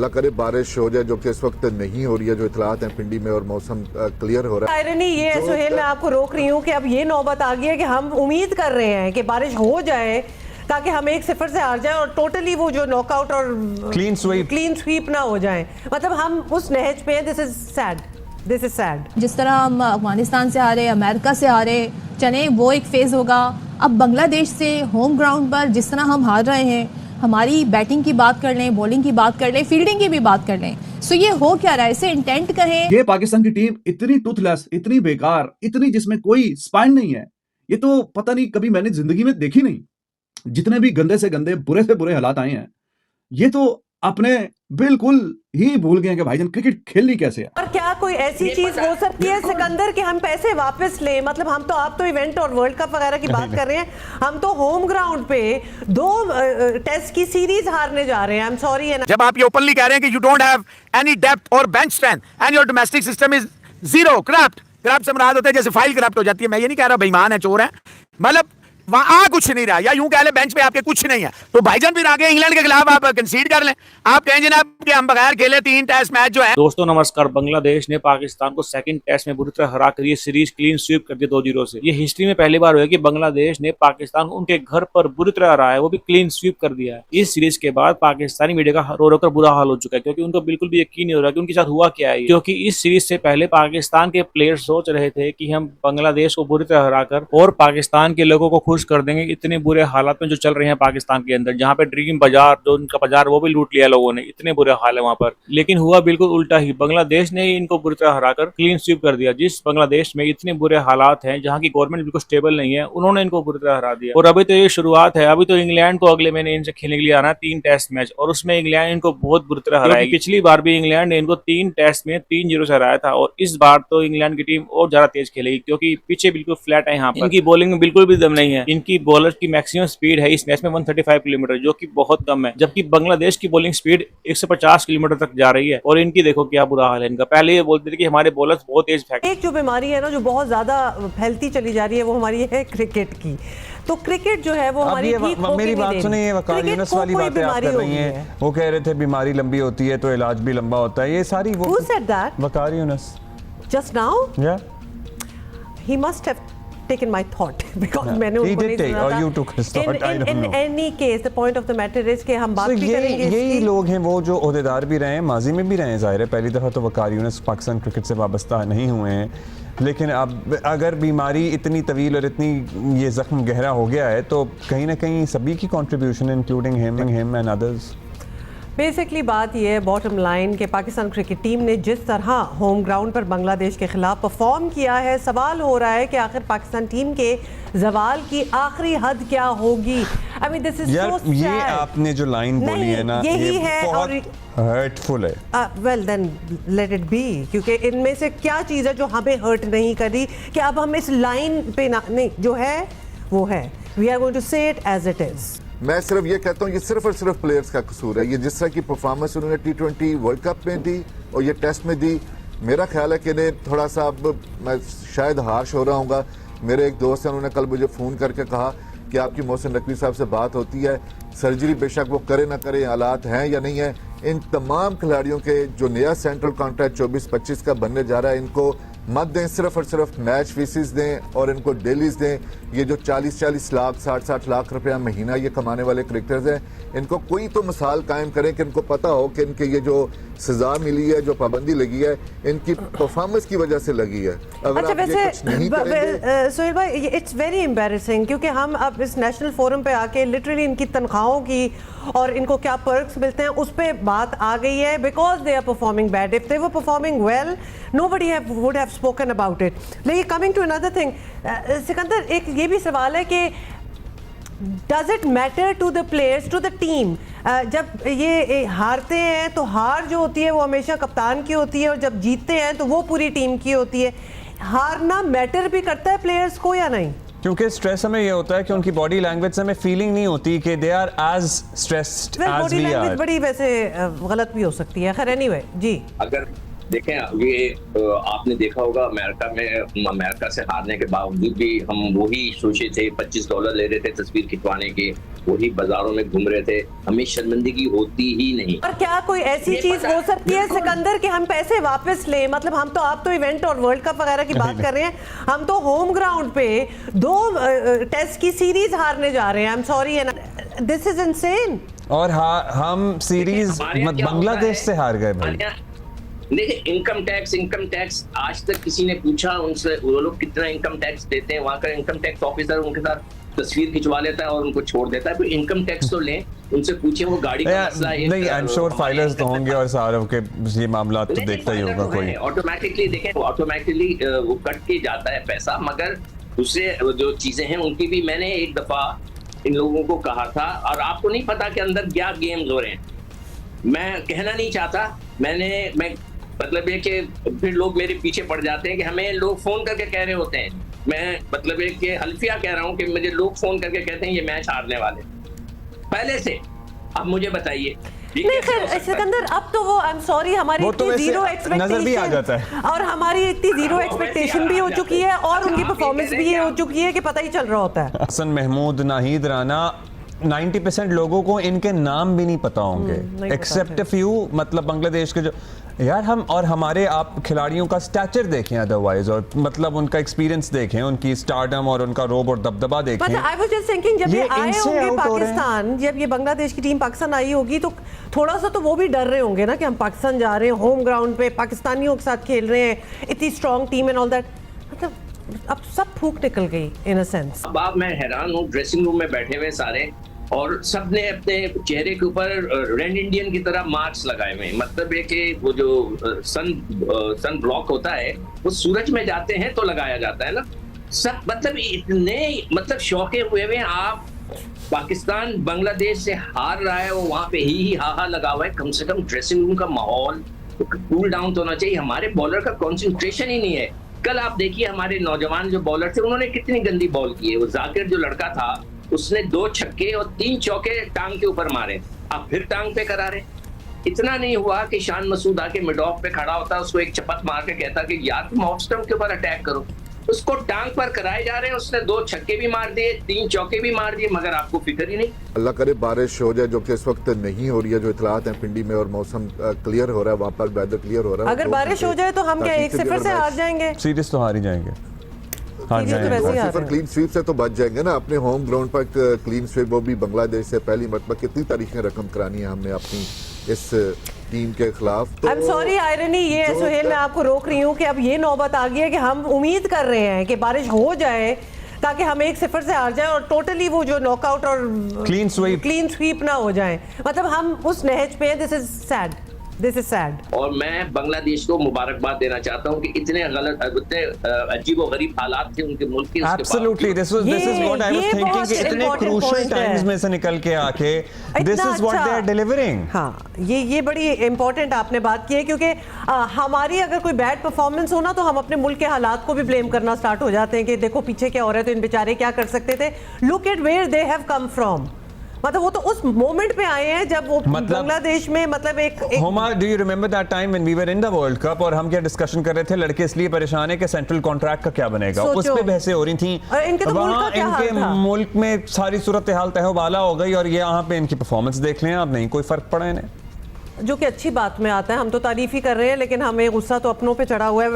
अल्लाह करे बारिश हो जाए, जो कि इस वक्त नहीं हो रही है, जो इतलात हैं पिंडी में, और मौसम क्लियर हो रहा है। आयरनी ये है सुहेल, मैं आपको रोक रही हूँ कि अब ये नौबत आ गई है कि हम उम्मीद कर रहे हैं कि बारिश हो जाए ताकि हम 1-0 से हार जाएं और टोटली वो जो नॉकआउट और क्लीन स्वीप ना हो जाए। मतलब हम उस नहज पे हैं। This is sad. जिस तरह हम अफगानिस्तान से हारे, अमेरिका से हारे, चले वो एक फेज होगा। अब बांग्लादेश से होम ग्राउंड पर जिस तरह हम हार रहे हैं, हमारी बैटिंग की बात कर लें, बॉलिंग की बात कर लें, फील्डिंग की भी बात कर लें, सो ये हो क्या रहा है, इसे इंटेंट कहें। ये पाकिस्तान की टीम इतनी टूथलेस, इतनी बेकार, इतनी जिसमें कोई स्पाइन नहीं है, ये तो पता नहीं कभी मैंने जिंदगी में देखी नहीं। जितने भी गंदे से गंदे, बुरे से बुरे हालात आए हैं, ये तो अपने बिल्कुल ही भूल गए कि भाईजान क्रिकेट खेलनी कैसे है। और क्या कोई ऐसी चीज हो सकती है सिकंदर कि हम पैसे वापस लें? मतलब हम तो, आप तो इवेंट और वर्ल्ड कप वगैरह की बात कर रहे हैं, हम तो होम ग्राउंड पे 2 टेस्ट की सीरीज हारने जा रहे हैं। I am sorry. जब आप ये ओपनली कह रहे हैं कि you don't have any depth और bench strength and your domestic system is zero, corrupt से मुराद होता है जैसे फाइल करप्ट हो जाती है। मैं ये नहीं कह रहा बेईमान है, चोर है, मतलब वहां कुछ नहीं रहा, या यूं कह ले बेंच पे आपके कुछ नहीं है, तो भाईजान फिर आगे इंग्लैंड के खिलाफ आप कंसीड कर लें। आप कहें जनाब कि हम बगैर खेले 3 टेस्ट मैच जो है। दोस्तों नमस्कार। बांग्लादेश ने पाकिस्तान को सेकंड टेस्ट में बुरी तरह हरा कर ये सीरीज क्लीन स्वीप कर दी 2-0 से। ये हिस्ट्री में पहली बार हुआ कि बांग्लादेश ने पाकिस्तान को उनके घर पर बुरी तरह हराया है, वो भी क्लीन स्वीप कर दिया है। इस सीरीज के बाद पाकिस्तानी मीडिया का रो रो कर बुरा हाल हो चुका है, क्योंकि उनको बिल्कुल भी यकीन नहीं हो रहा कि उनके साथ हुआ क्या है। क्योंकि इस सीरीज से पहले पाकिस्तान के प्लेयर्स सोच रहे थे कि हम बांग्लादेश को बुरी तरह हराकर और पाकिस्तान के लोगों को खुश कर देंगे। इतने बुरे हालात में जो चल रहे हैं पाकिस्तान के अंदर, जहाँ पे ड्रीम बाजार, जो उनका बाजार वो भी लूट लिया लोगों ने, इतने बुरे हाल है वहां पर। लेकिन हुआ बिल्कुल उल्टा ही, बांग्लादेश ने इनको बुरी तरह हराकर क्लीन स्वीप कर दिया। जिस बांग्लादेश में इतने बुरे हालात हैं, जहाँ की गवर्नमेंट बिल्कुल स्टेबल नहीं है, उन्होंने इनको बुरी तरह हरा दिया। और अभी तो ये शुरुआत है, अभी तो इंग्लैंड को अगले महीने इनसे खेलने के लिए आना है 3 टेस्ट मैच, और उसमें इंग्लैंड इनको बहुत बुरी तरह हराएगी। पिछली बार भी इंग्लैंड ने इनको 3 टेस्ट में 3-0 से हराया था, और इस बार तो इंग्लैंड की टीम और ज्यादा तेज खेलेगी, क्योंकि पीछे बिल्कुल फ्लैट है। यहाँ पर इनकी बॉलिंग में बिल्कुल भी दम नहीं है। इनकी बॉलर की मैक्सिमम स्पीड है इस मैच में 135 किलोमीटर, जो कि बहुत कम है, जबकि बांग्लादेश की बॉलिंग स्पीड 150 किलोमीटर तक जा रही है। और इनकी देखो क्या बुरा हाल है इनका। पहले ये बोलते थे कि हमारे बॉलर्स बहुत तेज फेंकते हैं। एक जो बीमारी है ना, जो बहुत ज्यादा फैलती चली जा रही है, वो हमारी है क्रिकेट की। तो क्रिकेट जो है वो हमारी ठीक होगी। मेरी बात सुनिए, वकार यूनुस वाली बातें आप कर रही हैं। वो कह रहे थे बीमारी लंबी होती है तो इलाज भी लंबा होता है, ये सारी वो Who said that? Waqar Yunus Just now? Yeah. He must have taken my thought because Yeah. मैंने He उनको did नहीं take, सुना or था। you took his thought, I don't In know. any case, the point of the matter is कि हम बात भी करेंगे यही इसकी। लोग हैं वो जो ओहदेदार भी रहे हैं, माजी में भी रहे हैं। ज़ाहिर है पहली दफ़ा तो वकार यूनुस पाकिस्तान क्रिकेट से वाबस्ता नहीं हुए हैं, लेकिन अब अगर बीमारी इतनी तवील और इतनी ये जख्म गहरा हो गया है, तो कहीं ना कहीं सभी की contribution, including him and others. Basically बात यह है, बॉटम लाइन, कि पाकिस्तान क्रिकेट टीम ने जिस तरह होम ग्राउंड पर बांग्लादेश के खिलाफ परफॉर्म किया है, सवाल हो रहा है कि आखिर पाकिस्तान टीम के जवाल की आखिरी हद क्या होगी। I mean this is so sad. ये आपने जो लाइन बोली है ना, यही है बहुत और हर्टफुल है। Well then let it be, क्योंकि इनमें से क्या चीज़ है जो हमें हर्ट नहीं करी कि अब हम इस लाइन पे ना, नहीं, जो है वो है। वी आर गोइंग टू से इट एज इट इज। मैं सिर्फ ये कहता हूँ, ये सिर्फ और सिर्फ प्लेयर्स का कसूर है। ये जिस तरह की परफॉर्मेंस उन्होंने T20 वर्ल्ड कप में दी और ये टेस्ट में दी, मेरा ख्याल है कि इन्हें थोड़ा सा, अब मैं शायद हार्श हो रहा हूँगा, मेरे एक दोस्त हैं, उन्होंने कल मुझे फ़ोन करके कहा कि आपकी मोहसिन नकवी साहब से बात होती है, सर्जरी बेशक वो करे ना करे, हालात हैं या नहीं है। इन तमाम खिलाड़ियों के जो नया सेंट्रल कॉन्ट्रैक्ट 24-25 का बनने जा रहा है, इनको मत दें, सिर्फ और सिर्फ मैच फीसिस दें और इनको डेलीज दें। ये जो 40-40 लाख 60-60 लाख रुपया महीना ये कमाने वाले क्रिकेटर्स हैं, इनको कोई तो मिसाल कायम करें कि इनको पता हो कि इनके ये जो सजा मिली है, जो पाबंदी लगी है, इनकी परफॉर्मेंस की वजह से लगी है। अगर अच्छा, आप ये वैसे कुछ नहीं करेंगे, सोहेल भाई, इट्स वेरी एम्बैरेसिंग, क्योंकि हम अब इस नेशनल फोरम पे आके लिटरली इनकी तनख्वाहों की और इनको क्या पर्क्स मिलते हैं उस पर बात आ गई है, because they are performing bad. If they were performing well, nobody would have spoken about it. लेकिन coming to another thing, Sikandar, एक ये भी सवाल है कि does it matter to the players, to the team? जब ये हारते हैं तो हार जो होती है वो हमेशा कप्तान की होती है, और जब जीतते हैं तो वो पूरी टीम की होती है। हारना मैटर भी करता है प्लेयर्स को या नहीं? क्योंकि स्ट्रेस हमें ये होता है कि उनकी बॉडी लैंग्वेज से हमें फीलिंग नहीं होती कि they are as stressed as body we language are. बड़ी वैसे गलत भी हो सकती है। खैर एनीवे जी, देखें ये आपने देखा होगा अमेरिका से हारने के बावजूद भी हम वही सोचे थे, $25 ले रहे थे तस्वीर खिंचवाने के, वही बाजारों में घूम रहे थे, हमें शर्मिंदगी होती ही नहीं। और क्या कोई ऐसी चीज हो सकती है सिकंदर कि हम पैसे वापस लें? मतलब आप तो इवेंट और वर्ल्ड कप वगैरह की बात कर रहे हैं, हम तो होम ग्राउंड पे 2 टेस्ट की सीरीज हारने जा रहे हैं। I am sorry, this is insane. और हम सीरीज बांग्लादेश से हार गए भाई। देखिए इनकम टैक्स आज तक किसी ने पूछा उनसे वो लोग कितना इनकम टैक्स देते हैं? वहां का इनकम टैक्स ऑफिसर उनके साथ तस्वीर खिंचवा लेता है और उनको छोड़ देता है। तो इनकम टैक्स तो लें, उनसे पूछे वो गाड़ी का मसला है। नहीं, आई एम श्योर फाइलर्स तो होंगे और सारों के ये मामला तो देखता ही होगा कोई। ऑटोमेटिकली देखें, ऑटोमेटिकली वो कट के जाता है पैसा, मगर दूसरे जो चीजें हैं उनकी भी मैंने एक दफा इन लोगों को कहा था, और आपको नहीं पता कि अंदर क्या गेम्स हो रहे हैं। मैं कहना नहीं चाहता, मैं मतलब ये कि फिर लोग मेरे पीछे पड़ जाते हैं कि हमें लोग फोन करके कह रहे होते हैं, मैं मतलब ये कि हल्फिया कह रहा हूँ कि मुझे लोग फोन करके कहते हैं ये मैच हारने वाले पहले से। अब मुझे बताइए। नहीं खैर सिकंदर, अब तो वो आई एम सॉरी हमारी इतनी जीरो एक्सपेक्टेशन और हमारी इतनी जीरो एक्सपेक्टेशन भी हो चुकी है और उनकी परफॉर्मेंस भी ये हो चुकी है कि पता ही चल रहा होता है। हसन महमूद, नाहिद राना, 90% लोगों को इनके नाम भी नहीं पता होंगे एक्सेप्ट फ्यू। मतलब बांग्लादेश के जो यार हम और हमारे आप खिलाड़ियों का स्टैचर देखें अदरवाइज, और मतलब उनका एक्सपीरियंस देखें, उनकी स्टारडम और उनका रोब और दबदबा देखें। आई वाज जस्ट थिंकिंग जब ये आए होंगे पाकिस्तान, जब ये बांग्लादेश की टीम पाकिस्तान आई होगी तो थोड़ा सा तो वो भी डर रहे होंगे ना कि हम पाकिस्तान जा रहे हैं, होम ग्राउंड पे पाकिस्तानियों के साथ खेल रहे हैं, इतनी strong team and all that. मतलब अब सब फूक निकल गई इन अ सेंस। अब मैं हैरान हूँ, ड्रेसिंग रूम में बैठे हुए सारे और सबने अपने चेहरे के ऊपर रेड इंडियन की तरह मार्क्स लगाए हुए हैं। मतलब ये कि वो जो सन ब्लॉक होता है वो सूरज में जाते हैं तो लगाया जाता है ना। सब मतलब इतने मतलब शौके हुए हुए। आप पाकिस्तान बांग्लादेश से हार रहा है, वो वहां पे ही हाहा लगा हुआ है। कम से कम ड्रेसिंग रूम का माहौल कूल डाउन तो होना चाहिए। हमारे बॉलर का कॉन्सेंट्रेशन ही नहीं है। कल आप देखिए हमारे नौजवान जो बॉलर थे उन्होंने कितनी गंदी बॉल की है। वो जाकिर जो लड़का था उसने 2 छक्के और 3 चौके टांग के ऊपर मारे, अब फिर टांग पे करा रहे। इतना नहीं हुआ कि शान मसूद आके मिड ऑफ पे खड़ा होता, उसको एक चपत मार के कहता कि यार तुम ऑफ स्टंप के ऊपर अटैक करो। उसको टांग पर कराए जा रहे हैं। उसने 2 छक्के भी मार दिए, 3 चौके भी मार दिए, मगर आपको फिक्र ही नहीं। अल्लाह करे बारिश हो जाए, जो कि इस वक्त नहीं हो रही है। जो इतलात है पिंडी में और मौसम क्लियर हो रहा है, वहाँ पर वेदर क्लियर हो रहा है। अगर बारिश हो जाए तो हम क्या 1-0 से हार जाएंगे? सीरीज तो हार ही जाएंगे। क्लीन स्वीप से तो बच जाएंगे ना। अपने होम ग्राउंड पर क्लीन स्वीप, वो भी बांग्लादेश से पहली मरतबा। कितनी तारीखें रकम करानी है हमने अपनी इस टीम के खिलाफ। आई एम सॉरी आयरनी ये सुहेल, मैं आपको रोक रही हूँ कि अब ये नौबत आ गई है कि हम उम्मीद कर रहे हैं कि बारिश हो जाए ताकि हम 1-0 से हार जाए और टोटली वो जो नॉकआउट और क्लीन स्वीप ना हो जाए। मतलब हम उस नहज पे हैं। This is sad. और मैं बांग्लादेश को मुबारकबाद देना चाहता हूँ कि इतने गलत, इतने अजीबोगरीब हालात थे उनके मुल्क के। Absolutely, this is what I was thinking कि इतने क्रूशियल टाइम्स में से निकल के आके this is what they are delivering। हाँ, ये बड़ी इंपॉर्टेंट आपने बात की है, क्योंकि हमारी अगर कोई बैड परफॉर्मेंस हो ना तो हम अपने मुल्क के हालात को भी ब्लेम करना स्टार्ट हो जाते हैं कि देखो पीछे क्या हो रहा है, तो इन बेचारे क्या कर सकते थे। Look at where they have come from. मतलब वो तो उस मोमेंट पे आए हैं जब वो बांग्लादेश में मतलब एक होमा, do you remember that time when we were in the world cup और हम क्या डिस्कशन कर रहे थे? लड़के इसलिए परेशान है कि सेंट्रल कॉन्ट्रैक्ट का क्या बनेगा, उस पे बहसें हो रही थी। इनके मुल्क में सारी सूरत हाल तहवाला हो गई और ये यहाँ पे इनकी परफॉर्मेंस देख लें, अब नहीं कोई फर्क पड़ा इन्हें। जो कि अच्छी बात में आता है। हम तो तारीफ ही कर रहे हैं, लेकिन हमें गुस्सा तो अपनों पे चढ़ा हुआ है।